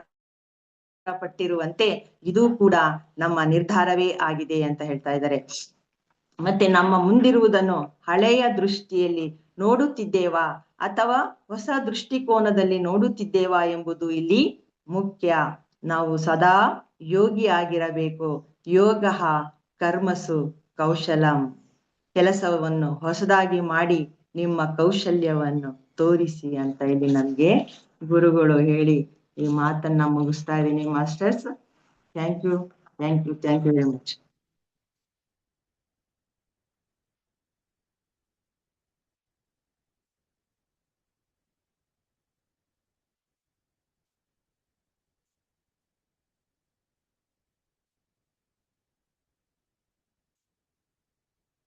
ಪಟ್ಟಿರುವಂತೆ ಇದು ಕೂಡ ನಮ್ಮ ನಿರ್ಧಾರವೇ ಆಗಿದೆ ಅಂತ ಹೇಳ್ತಾ ಇದ್ದಾರೆ. ಮತ್ತೆ ನಮ್ಮ ಮುಂದಿರುವುದನ್ನು ಹಳೆಯ ದೃಷ್ಟಿಯಲ್ಲಿ ನೋಡುತ್ತಿದ್ದೇವಾ ಅಥವಾ ಹೊಸ ದೃಷ್ಟಿಕೋನದಲ್ಲಿ ನೋಡುತ್ತಿದ್ದೇವಾ ಎಂಬುದು ಇಲ್ಲಿ ಮುಖ್ಯ. ನಾವು ಸದಾ ಯೋಗಿ ಆಗಿರಬೇಕು. ಯೋಗ ಕರ್ಮಸು ಕೌಶಲಂ. ಕೆಲಸವನ್ನು ಹೊಸದಾಗಿ ಮಾಡಿ ನಿಮ್ಮ ಕೌಶಲ್ಯವನ್ನು ತೋರಿಸಿ ಅಂತ ಇಲ್ಲಿ ನಮ್ಗೆ ಗುರುಗಳು ಹೇಳಿ ಈ ಮಾತನ್ನ ಮುಗಿಸ್ತಾ ಇದ್ದೀನಿ masters. Thank you very much.